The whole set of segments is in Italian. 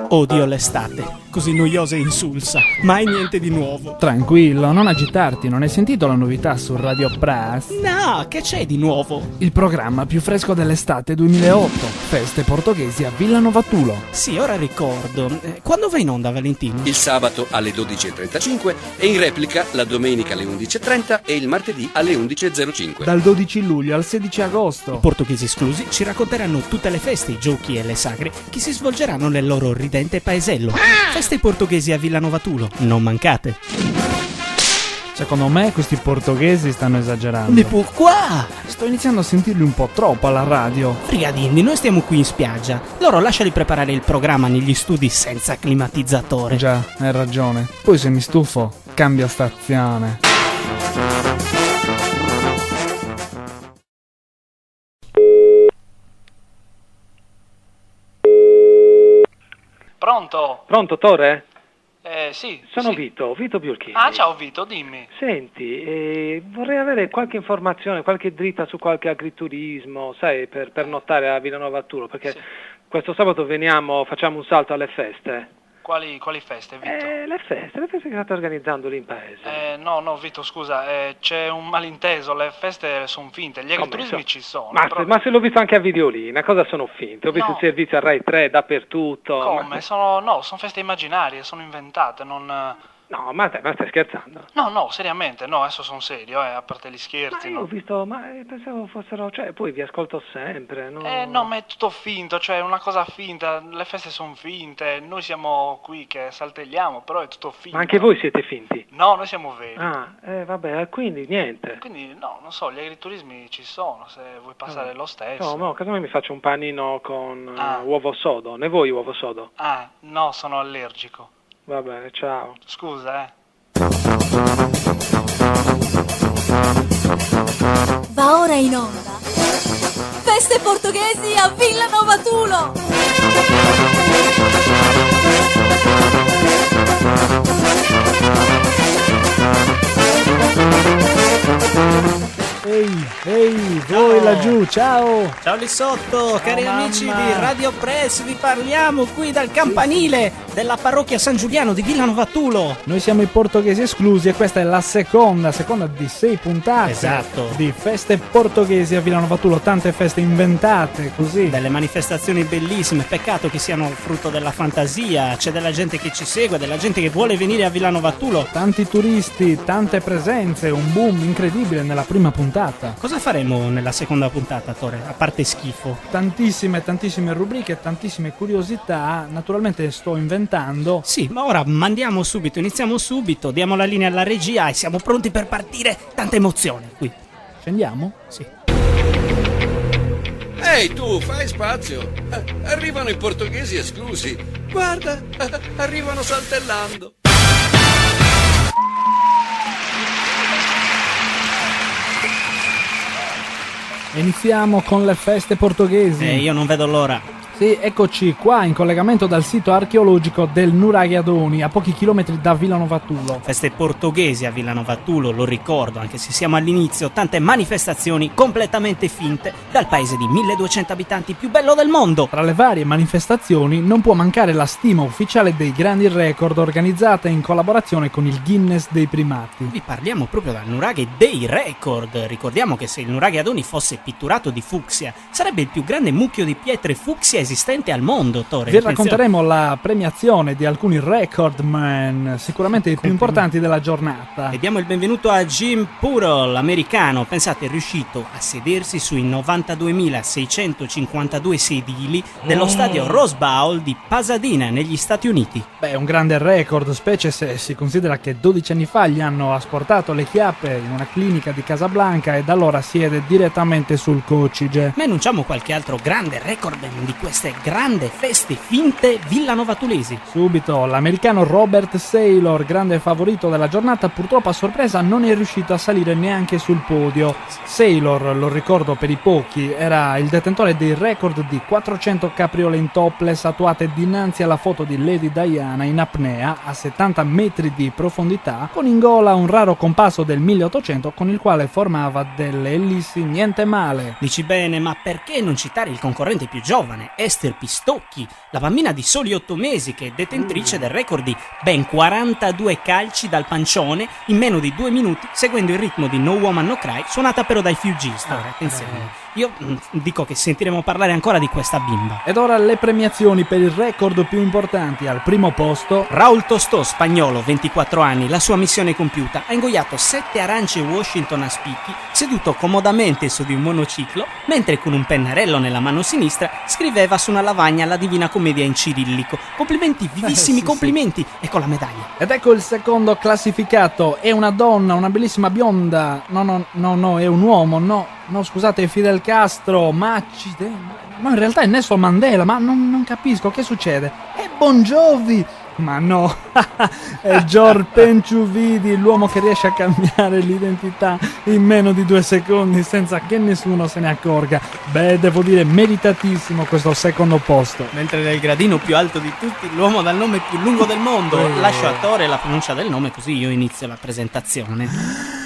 Odio l'estate, così noiosa e insulsa. Mai niente di nuovo. Tranquillo, non agitarti, non hai sentito la novità su Radio Press? No, che c'è di nuovo? Il programma più fresco dell'estate 2008. Feste portoghesi a Villa Novatulo. Sì, ora ricordo. Quando va in onda, Valentino? Il sabato alle 12.35 e in replica la domenica alle 11.30 e il martedì alle 11.05. Dal 12 luglio al 16 agosto. I portoghesi esclusi ci racconteranno tutte le feste, i giochi e le sagre che si svolgeranno nel loro ridente paesello. Feste portoghesi a Villa Novatulo, non mancate. Secondo me questi portoghesi stanno esagerando. Mais pourquoi? Sto iniziando a sentirli un po' troppo alla radio. Frigadini, noi stiamo qui in spiaggia. Loro lasciali preparare il programma negli studi senza climatizzatore. Già, hai ragione. Poi se mi stufo, cambio stazione. Pronto? Pronto, Tore? Sì. Sono sì. Vito Biolchini. Ah, ciao Vito, dimmi. Senti, vorrei avere qualche informazione, qualche dritta su qualche agriturismo, sai, per pernottare a Villa Novatulo, perché Sì. questo sabato facciamo un salto alle feste. Quali feste, Vito? Le feste che state organizzando lì in paese. No, Vito, scusa, c'è un malinteso, le feste sono finte, gli agriturismi ci sono. Ma se l'ho visto anche a Videolina, cosa sono finte? Ho visto No. il servizio a Rai 3 dappertutto. Come? Sono feste immaginarie, sono inventate, non... No, ma stai scherzando? No, seriamente, no, adesso sono serio, a parte gli Ma scherzi, io ho no. visto, pensavo fossero, cioè, poi vi ascolto sempre, no? No, ma è tutto finto, cioè è una cosa finta, le feste sono finte, noi siamo qui che saltelliamo, però è tutto finto. Ma anche voi siete finti? No, noi siamo veri. Vabbè, quindi niente. Quindi no, non so, gli agriturismi ci sono, se vuoi passare lo stesso. No, casomai mi faccio un panino con Ah. uovo sodo. Ne vuoi uovo sodo? Ah, no, sono allergico. Va bene, ciao. Scusa, Va ora in onda Feste portoghesi a Villa Novatulo. Ehi, voi laggiù, ciao! Ciao lì sotto, cari mamma. amici di Radio Press, vi parliamo qui dal campanile della parrocchia San Giuliano di Villa Novatulo. Noi siamo i portoghesi esclusi e questa è la seconda di 6 puntate. Esatto. Di feste portoghesi a Villa Novatulo, tante feste inventate così. Delle manifestazioni bellissime, peccato che siano frutto della fantasia, c'è della gente che ci segue, della gente che vuole venire a Villa Novatulo. Tanti turisti, tante presenze, un boom incredibile nella prima puntata. Cosa faremo nella seconda puntata, Tore, a parte schifo? Tantissime rubriche, tantissime curiosità, naturalmente sto inventando. Sì, ma ora iniziamo subito, diamo la linea alla regia e siamo pronti per partire. Tante emozioni qui. Scendiamo? Sì. Ehi tu, fai spazio. Arrivano i portoghesi esclusi. Guarda, arrivano saltellando. Iniziamo con le feste portoghesi. Io non vedo l'ora. Sì, eccoci qua in collegamento dal sito archeologico del Nuraghe Adoni, a pochi chilometri da Villa Novatulo. Feste portoghesi a Villa Novatulo, lo ricordo, anche se siamo all'inizio, tante manifestazioni completamente finte dal paese di 1200 abitanti più bello del mondo. Tra le varie manifestazioni non può mancare la stima ufficiale dei grandi record organizzata in collaborazione con il Guinness dei primati. Vi parliamo proprio dal Nuraghe dei record. Ricordiamo che se il Nuraghe Adoni fosse pitturato di fucsia, sarebbe il più grande mucchio di pietre fucsia esistente al mondo, Tore. Vi racconteremo la premiazione di alcuni recordman, sicuramente i più importanti della giornata. E diamo il benvenuto a Jim Purell, americano. Pensate, è riuscito a sedersi sui 92.652 sedili dello stadio Rose Bowl di Pasadena, negli Stati Uniti. Beh, è un grande record, specie se si considera che 12 anni fa gli hanno asportato le chiappe in una clinica di Casablanca e da allora siede direttamente sul coccige. Ma annunciamo qualche altro grande record di queste grandi feste finte villanovatulesi. Subito, l'americano Robert Saylor, grande favorito della giornata, purtroppo a sorpresa non è riuscito a salire neanche sul podio. Saylor, lo ricordo per i pochi, era il detentore dei record di 400 capriole in topless attuate dinanzi alla foto di Lady Diana in apnea a 70 metri di profondità, con in gola un raro compasso del 1800 con il quale formava delle ellissi niente male. Dici bene, ma perché non citare il concorrente più giovane, Esther Pistocchi, la bambina di soli 8 mesi che è detentrice del record di ben 42 calci dal pancione in meno di 2 minuti, seguendo il ritmo di No Woman No Cry, suonata però dai Fugees. Attenzione, io dico che sentiremo parlare ancora di questa bimba. Ed ora le premiazioni per il record più importanti. Al primo posto Raúl Tostò, spagnolo, 24 anni, la sua missione compiuta, ha ingoiato 7 arance Washington a spicchi, seduto comodamente su di un monociclo, mentre con un pennarello nella mano sinistra scriveva su una lavagna la Divina Commedia in cirillico. Complimenti, vivissimi complimenti, e con la medaglia. Ed ecco il secondo classificato. È una donna, una bellissima bionda. No, è un uomo, no, scusate, è Fidel Castro, ma in realtà è Nelson Mandela, ma non capisco che succede. È Bon Jovi! Ma no, è George Penciuvidi, l'uomo che riesce a cambiare l'identità in meno di 2 secondi senza che nessuno se ne accorga. Beh, devo dire, meritatissimo questo secondo posto. Mentre nel gradino più alto di tutti, l'uomo dal nome più lungo del mondo. Lascio a Tore la pronuncia del nome, così io inizio la presentazione.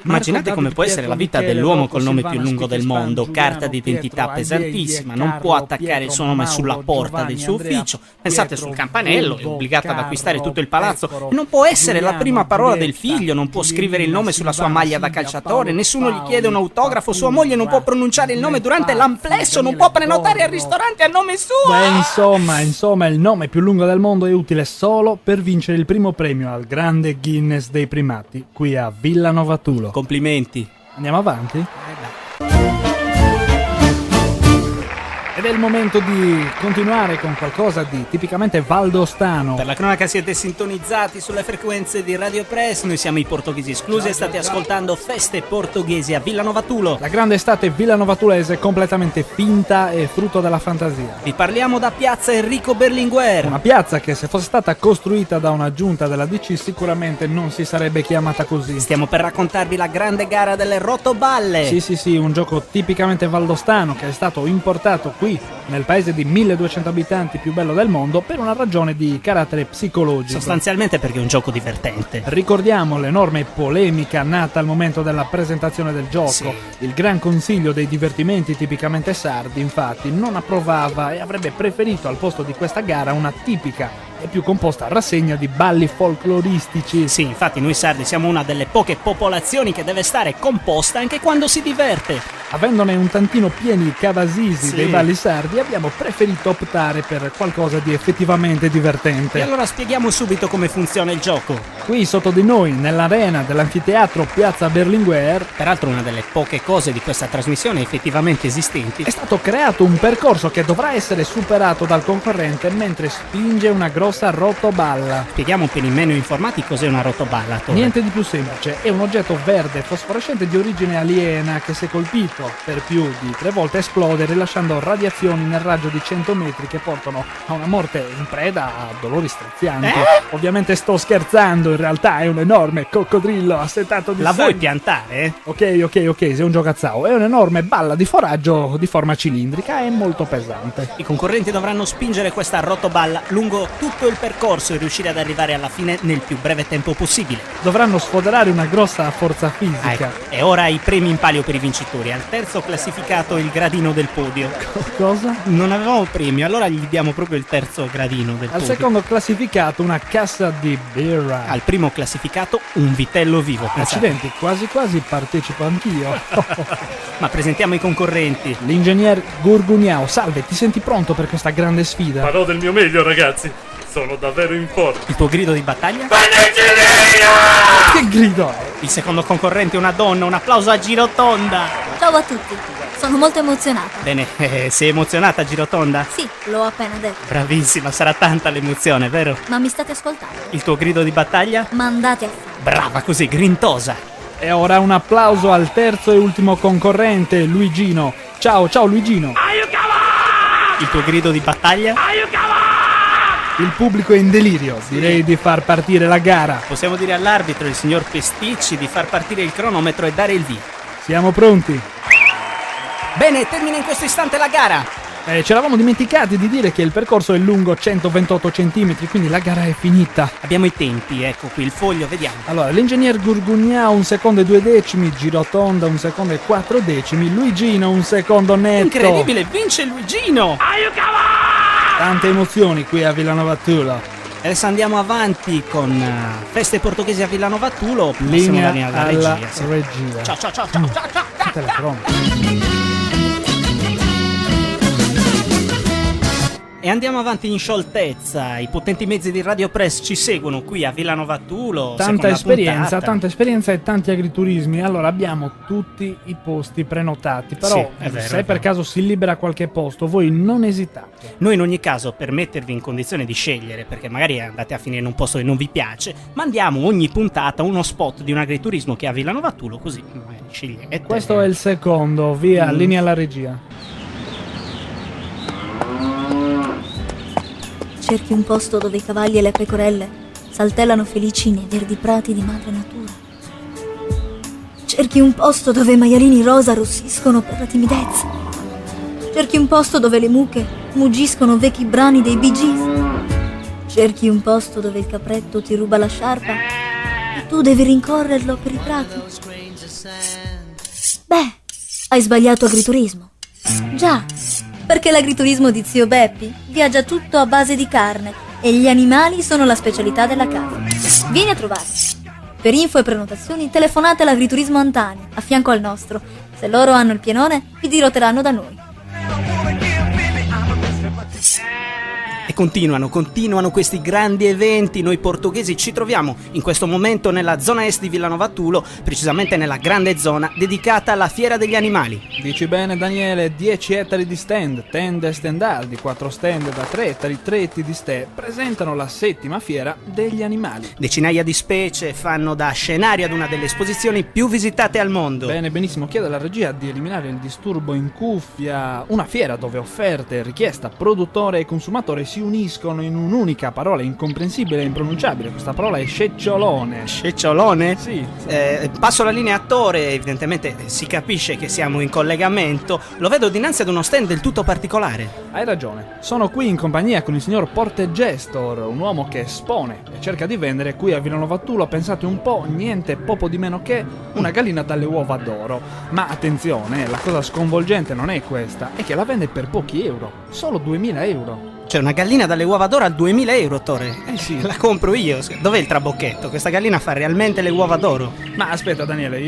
Immaginate come può essere la vita dell'uomo col nome più lungo del mondo, carta d'identità pesantissima, non può attaccare il suo nome sulla porta del suo ufficio, pensate sul campanello, è obbligata ad acquistare tutto il palazzo, non può essere la prima parola del figlio, non può scrivere il nome sulla sua maglia da calciatore, nessuno gli chiede un autografo, sua moglie non può pronunciare il nome durante l'amplesso, non può prenotare al ristorante a nome suo. Beh, insomma, il nome più lungo del mondo è utile solo per vincere il primo premio al grande Guinness dei primati, qui a Villa Novatulo. Complimenti. Andiamo avanti? Ed è il momento di continuare con qualcosa di tipicamente valdostano. Per la cronaca siete sintonizzati sulle frequenze di Radio Press, noi siamo i portoghesi esclusi e state ascoltando Feste Portoghesi a Villa Novatulo. La grande estate villanovatulese completamente finta e frutto della fantasia. Vi parliamo da piazza Enrico Berlinguer. Una piazza che se fosse stata costruita da una giunta della DC sicuramente non si sarebbe chiamata così. Stiamo per raccontarvi la grande gara delle rotoballe. Sì, un gioco tipicamente valdostano che è stato importato qui nel paese di 1200 abitanti più bello del mondo per una ragione di carattere psicologico. Sostanzialmente perché è un gioco divertente. Ricordiamo l'enorme polemica nata al momento della presentazione del gioco. Sì. Il Gran Consiglio dei Divertimenti tipicamente sardi infatti non approvava e avrebbe preferito al posto di questa gara una tipica e più composta rassegna di balli folcloristici. Sì, infatti noi sardi siamo una delle poche popolazioni che deve stare composta anche quando si diverte. Avendone un tantino pieni i cavasisi dei balli sardi, abbiamo preferito optare per qualcosa di effettivamente divertente. E allora spieghiamo subito come funziona il gioco. Qui sotto di noi, nell'arena dell'anfiteatro Piazza Berlinguer, Peraltro una delle poche cose di questa trasmissione effettivamente esistenti, è stato creato un percorso che dovrà essere superato dal concorrente mentre spinge una grossa rotoballa. Spieghiamo per i meno informati cos'è una rotoballa, Tore. Niente di più semplice, è un oggetto verde fosforescente di origine aliena che se colpito per più di 3 volte esplode rilasciando radiazioni nel raggio di 100 metri che portano a una morte in preda a dolori strazianti. Ovviamente sto scherzando, in realtà è un enorme coccodrillo assetato di La sangue. vuoi piantare? Ok, sei un giocazzao. È un'enorme balla di foraggio di forma cilindrica e molto pesante. I concorrenti dovranno spingere questa rotoballa lungo tutto il percorso e riuscire ad arrivare alla fine nel più breve tempo possibile. Dovranno sfoderare una grossa forza fisica. Ecco, e ora i premi in palio per i vincitori. Al terzo classificato il gradino del podio. Cosa? Non avevamo premio, allora gli diamo proprio il terzo gradino del Al podio. secondo classificato una cassa di birra. Al primo classificato un vitello vivo. pensate. Accidenti, quasi partecipo anch'io. Ma presentiamo i concorrenti. L'ingegner Gurguniao, salve, ti senti pronto per questa grande sfida? Farò del mio meglio, ragazzi. Sono davvero in forma. Il tuo grido di battaglia? Che grido è? Il secondo concorrente è una donna, un applauso a Girotonda. Ciao a tutti, sono molto emozionata. Bene, sei emozionata Girotonda? Sì, l'ho appena detto. Bravissima, sarà tanta l'emozione, vero? Ma mi state ascoltando? Il tuo grido di battaglia? Mandate a fare. Brava, così, grintosa. E ora un applauso al terzo e ultimo concorrente, Luigino. Ciao Luigino. Il tuo grido di battaglia? Il pubblico è in delirio, direi di far partire la gara. Possiamo dire all'arbitro, il signor Pesticci, di far partire il cronometro e dare il via. Siamo pronti? Bene, termina in questo istante la gara. Ci eravamo dimenticati di dire che il percorso è lungo 128 cm, quindi la gara è finita. Abbiamo i tempi, ecco qui il foglio, vediamo. Allora, l'ingegner Gurgugnà 1 secondo e 2 decimi, Girotonda 1 secondo e 4 decimi, Luigino 1 secondo netto. Incredibile, vince Luigino! Tante emozioni qui a Villanova Tulo. Adesso andiamo avanti con feste portoghesi a Villanova Tulo. Linea alla alla regia. Sì. regia. Ciao. Telecronaca. E andiamo avanti in scioltezza. I potenti mezzi di Radio Press ci seguono qui a Villanova Tulo. Tanta esperienza e tanti agriturismi. Allora abbiamo tutti i posti prenotati. Però Sì, è vero, se è per vero. caso si libera qualche posto, voi non esitate. Noi in ogni caso, per mettervi in condizione di scegliere, perché magari andate a finire in un posto che non vi piace, mandiamo ogni puntata uno spot di un agriturismo che è a Villanova Tulo, così magari scegliete. Questo è il secondo, via, linea alla regia. Cerchi un posto dove i cavalli e le pecorelle saltellano felici nei verdi prati di madre natura. Cerchi un posto dove i maialini rosa rossiscono per la timidezza. Cerchi un posto dove le mucche muggiscono vecchi brani dei Bee Gees. Cerchi un posto dove il capretto ti ruba la sciarpa e tu devi rincorrerlo per i prati. Beh, hai sbagliato agriturismo. Già, perché l'agriturismo di zio Beppi viaggia tutto a base di carne e gli animali sono la specialità della casa. Vieni a trovarci. Per info e prenotazioni telefonate all'agriturismo Antani, a fianco al nostro. Se loro hanno il pienone, vi dirotteranno da noi. E continuano questi grandi eventi. Noi portoghesi ci troviamo in questo momento nella zona est di Villanova Tulo, precisamente nella grande zona dedicata alla Fiera degli Animali. Dici bene Daniele, 10 ettari di stand, tende e stendardi, 4 stand da 3 ettari, 3 etti di ste, presentano la 7ª Fiera degli Animali. Decinaia di specie fanno da scenario ad una delle esposizioni più visitate al mondo. Bene, benissimo, chiedo alla regia di eliminare il disturbo in cuffia. Una fiera dove offerte, richiesta, produttore e consumatore si uniscono in un'unica parola incomprensibile e impronunciabile. Questa parola è sciecciolone. Sciecciolone? Sì. Passo la linea attore, evidentemente si capisce che siamo in collegamento. Lo vedo dinanzi ad uno stand del tutto particolare. Hai ragione. Sono qui in compagnia con il signor Portegestor, un uomo che espone e cerca di vendere qui a Villanova Tulo, pensate un po', niente poco di meno che una gallina dalle uova d'oro. Ma attenzione, la cosa sconvolgente non è questa, è che la vende per pochi euro, solo 2000 euro. C'è una gallina dalle uova d'oro a 2000 euro, Tore. Sì. La compro io. Dov'è il trabocchetto? Questa gallina fa realmente le uova d'oro? Ma aspetta Daniele,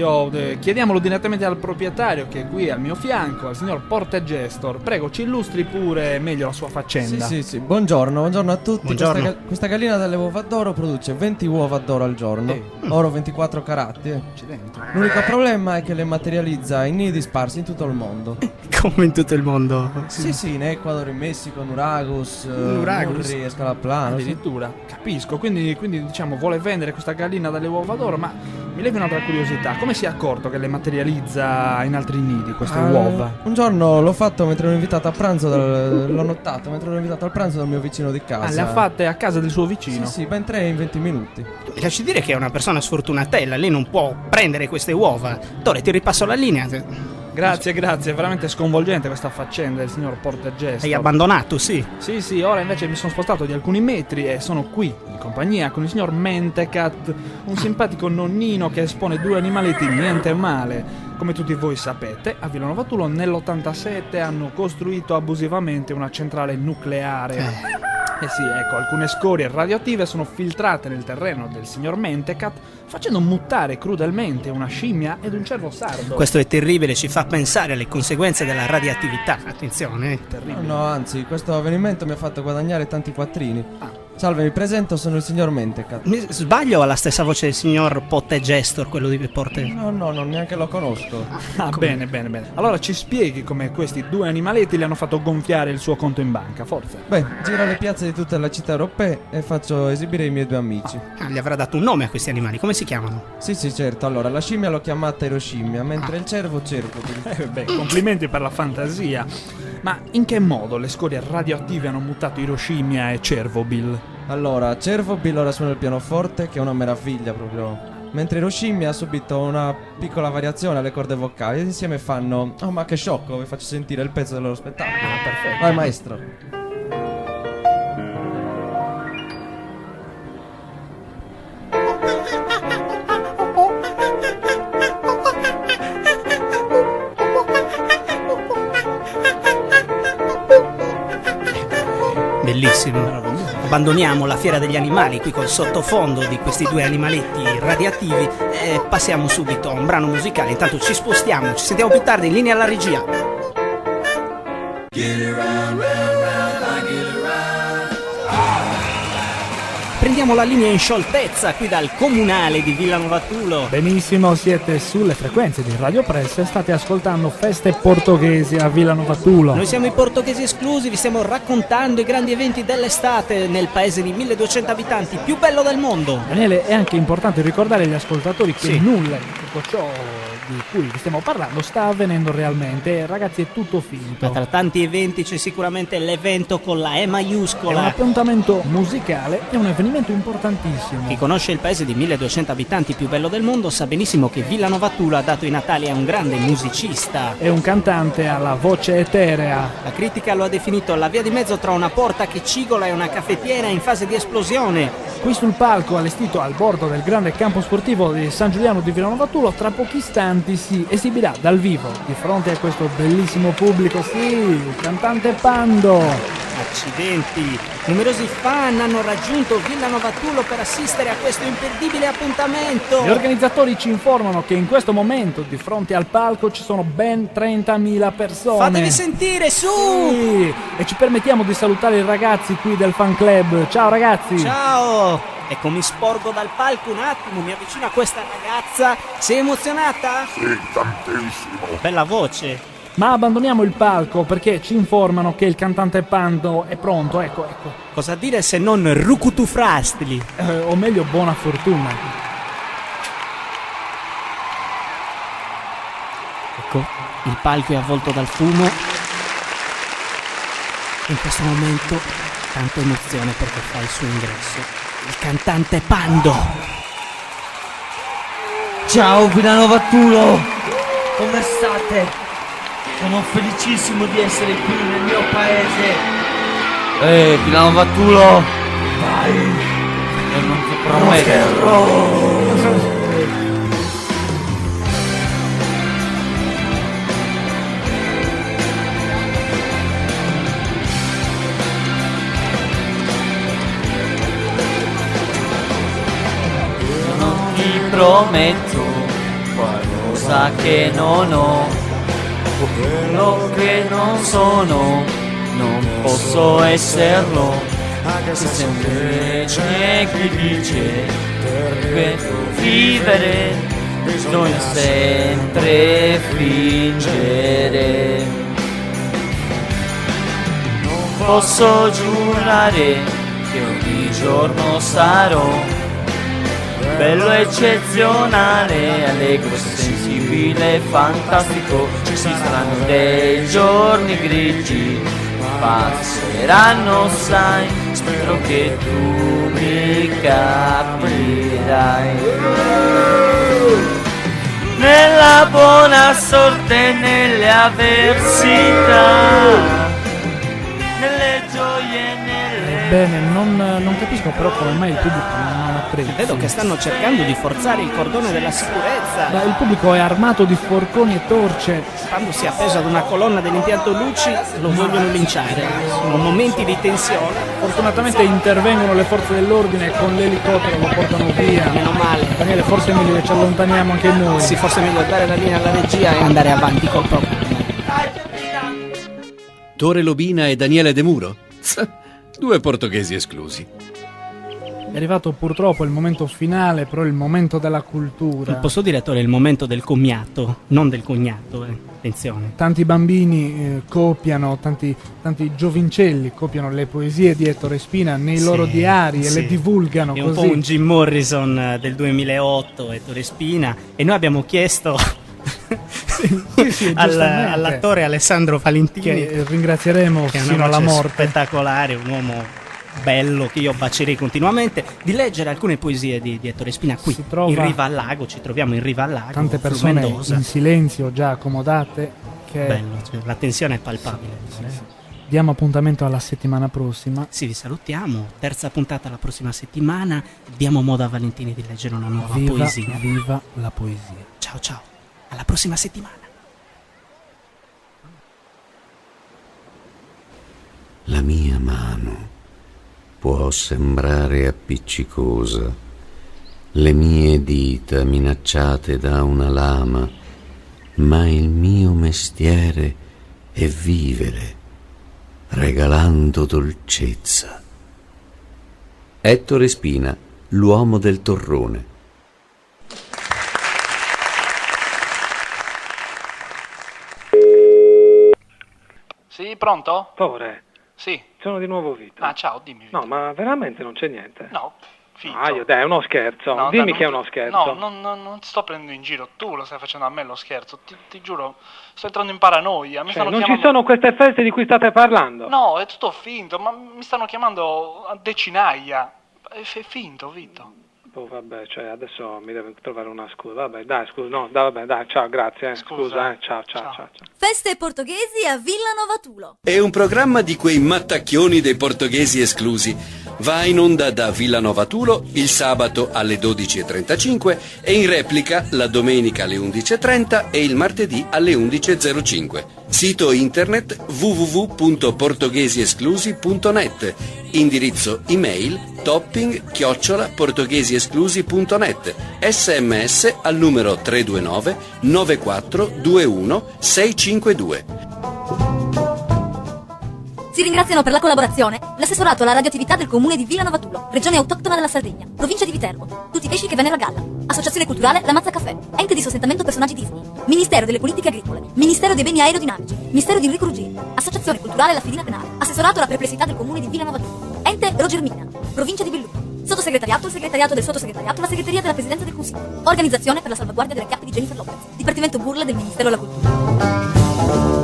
chiediamolo direttamente al proprietario che è qui al mio fianco, al signor Portegestor. Prego, ci illustri pure meglio la sua faccenda. Sì. Buongiorno a tutti. Buongiorno. Questa gallina dalle uova d'oro produce 20 uova d'oro al giorno, oro 24 carati. Accidenti. L'unico problema è che le materializza in nidi sparsi in tutto il mondo. Come in tutto il mondo? Sì, in Ecuador, in Messico, in Uragus, Murri, Escalaplano. Addirittura, capisco, quindi diciamo vuole vendere questa gallina dalle uova d'oro, ma mi levi un'altra curiosità, come si è accorto che le materializza in altri nidi queste uova? Un giorno l'ho fatto mentre ero invitato a pranzo, l'ho notato mentre ero invitato al pranzo dal mio vicino di casa. Le ha fatte a casa del suo vicino? Sì, ben 3 in 20 minuti. Mi lasci dire che è una persona sfortunatella, lei non può prendere queste uova. Tore, ti ripasso la linea. Grazie, è veramente sconvolgente questa faccenda del signor Portegestor. Hai abbandonato, sì. Sì, ora invece mi sono spostato di alcuni metri e sono qui, in compagnia con il signor Mentecat, un simpatico nonnino che espone 2 animaletti niente male. Come tutti voi sapete, a Villanova Tulo nell'87 hanno costruito abusivamente una centrale nucleare. Sì, ecco, alcune scorie radioattive sono filtrate nel terreno del signor Mentecat, facendo mutare crudelmente una scimmia ed un cervo sardo. Questo è terribile, ci fa pensare alle conseguenze della radioattività. Attenzione, terribile. No, anzi, questo avvenimento mi ha fatto guadagnare tanti quattrini. Salve, mi presento, sono il signor Mentecat. Mi sbaglio, ha la stessa voce del signor Portegestor, quello di Porte? No, non neanche lo conosco. Bene. Allora ci spieghi come questi 2 animaletti le hanno fatto gonfiare il suo conto in banca, forse? Beh, giro le piazze di tutte le città europee e faccio esibire i miei 2 amici. Gli avrà dato un nome a questi animali, come si chiamano? Sì, certo. Allora, la scimmia l'ho chiamata Hiroshima, mentre il cervo Cervobil. Complimenti per la fantasia. Ma in che modo le scorie radioattive hanno mutato Hiroshima e Cervobil? Allora, Cervobil ora suona il pianoforte, che è una meraviglia proprio. mentre Hiroshima ha subito una piccola variazione alle corde vocali ed insieme fanno "Oh, ma che sciocco", vi faccio sentire il pezzo del loro spettacolo. Perfetto. Vai maestro. Bellissimo. Abbandoniamo la fiera degli animali qui col sottofondo di questi due animaletti radioattivi e passiamo subito a un brano musicale. Intanto ci spostiamo, ci sentiamo più tardi in linea alla regia. Prendiamo la linea in scioltezza qui dal comunale di Villanova Tulo. Benissimo, siete sulle frequenze di Radio Press e state ascoltando Feste Portoghesi a Villanova Tulo. Noi siamo i portoghesi esclusi, vi stiamo raccontando i grandi eventi dell'estate nel paese di 1200 abitanti, più bello del mondo. Daniele, è anche importante ricordare agli ascoltatori che Sì. nulla di tutto ciò di cui vi stiamo parlando sta avvenendo realmente. Ragazzi, è tutto finto. Ma tra tanti eventi c'è sicuramente l'evento con la E È un maiuscola. appuntamento musicale, è un avvenimento importantissimo. Chi conosce il paese di 1200 abitanti più bello del mondo sa benissimo che Villanova Tulo ha dato i natali a un grande musicista. È un cantante alla voce eterea. La critica lo ha definito la via di mezzo tra una porta che cigola e una caffettiera in fase di esplosione. Qui sul palco allestito al bordo del grande campo sportivo di San Giuliano di Villanova Tulo, tra pochi istanti si esibirà dal vivo di fronte a questo bellissimo pubblico, sì, il cantante Pando. Accidenti! Numerosi fan hanno raggiunto Villanova Tulo per assistere a questo imperdibile appuntamento. Gli organizzatori ci informano che in questo momento di fronte al palco ci sono ben 30.000 persone. Fatevi sentire, su! Sì, e ci permettiamo di salutare i ragazzi qui del fan club. Ciao ragazzi! Ciao! Ecco, mi sporgo dal palco un attimo, mi avvicino a questa ragazza. Sei emozionata? Sì, tantissimo. Bella voce. Ma abbandoniamo il palco perché ci informano che il cantante Pando è pronto, ecco. Cosa dire se non Rukutufrastli? O meglio, buona fortuna. Ecco, il palco è avvolto dal fumo. In questo momento, tanta emozione perché fa il suo ingresso. Il cantante Pando. Ciao Villanova Tulo, come state? Sono felicissimo di essere qui nel mio paese. Villanova Tulo, vai, e non ti prometto. Non ti prometto qualcosa che non ho, quello che non sono, non posso esserlo. Anche se sempre c'è chi dice che vivere bisogna sempre fingere. Non posso giurare che ogni giorno sarò bello, eccezionale, allegro, sensibile, fantastico. Ci saranno dei giorni grigi, ma passeranno, sai, spero che tu mi capirai. Nella buona sorte, nelle avversità, nelle gioie, nelle... Bene, non capisco però come mai il pubblico non apprezza. Vedo che stanno cercando di forzare il cordone della sicurezza. Il pubblico è armato di forconi e torce. Quando si è appeso ad una colonna dell'impianto luci lo vogliono linciare. Sono momenti di tensione. Fortunatamente intervengono le forze dell'ordine e con l'elicottero lo portano via. Meno male. Daniele, forse è meglio che ci allontaniamo anche noi. Sì, forse è meglio dare la linea alla regia e andare avanti col programma. Tore Lobina e Daniele De Muro? Due portoghesi esclusi. È arrivato purtroppo il momento finale, però il momento della cultura. Posso dire, Tore, il momento del commiato, non del cognato, attenzione. Tanti bambini copiano, tanti giovincelli copiano le poesie di Ettore Spina nei loro diari e le divulgano È così. un po' un Jim Morrison del 2008, Ettore Spina, e noi abbiamo chiesto sì, all'attore Alessandro Valentini, che ringrazieremo che è una fino alla voce morte, spettacolare, un uomo bello che io bacerei continuamente, di leggere alcune poesie di Ettore Spina qui Si trova- in riva al lago. Ci troviamo in riva al lago, Tante sul persone Mendoza. in silenzio, già accomodate. Che Bello, cioè, la tensione è palpabile. Diamo appuntamento alla settimana prossima. Sì, vi salutiamo. Terza puntata la prossima settimana. Diamo modo a Valentini di leggere una nuova poesia. Viva la poesia. Ciao ciao, alla prossima settimana. La mia mano può sembrare appiccicosa, le mie dita minacciate da una lama, ma il mio mestiere è vivere, regalando dolcezza. Ettore Spina, l'uomo del torrone. Sì, pronto? Favore, Sì. sono di nuovo Vito. Ah, ciao, dimmi. Vito. No, ma veramente non c'è niente. No, Vito. Ah, io dai, è uno scherzo. No, Dimmi dai, che è non- uno scherzo. No, non ti sto prendendo in giro, tu lo stai facendo a me lo scherzo, ti giuro, sto entrando in paranoia, mi Cioè, stanno non chiamando... ci sono queste feste di cui state parlando. No, è tutto finto, ma mi stanno chiamando a decinaia, è finto, Vito. Oh, vabbè, cioè adesso mi devo trovare una scusa. Vabbè, dai, scusa, no, dai, vabbè, dai, ciao, grazie. Scusa, ciao. Feste portoghesi a Villa Novatulo. È un programma di quei mattacchioni dei portoghesi esclusi. Va in onda da Villanova Tulo il sabato alle 12.35 e in replica la domenica alle 11.30 e il martedì alle 11.05. Sito internet www.portoghesiesclusi.net. Indirizzo email topping@portoghesiesclusi.net. SMS al numero 329 9421 652. Si ringraziano per la collaborazione l'assessorato alla radioattività del comune di Villa Novatulo, regione autoctona della Sardegna, provincia di Viterbo, tutti i pesci che vennero a galla, associazione culturale La Mazza Caffè, ente di sostentamento personaggi Disney, Ministero delle politiche agricole, Ministero dei beni aerodinamici, Ministero di Enrico Ruggeri, associazione culturale La Fedina Penale, assessorato alla perplessità del comune di Villa Novatulo, ente Roger Mina, provincia di Belluno, sottosegretariato, il segretariato del sottosegretariato, la segreteria della Presidenza del Consiglio, organizzazione per la salvaguardia delle chiappe di Jennifer Lopez, Dipartimento Burla del Ministero della Cultura.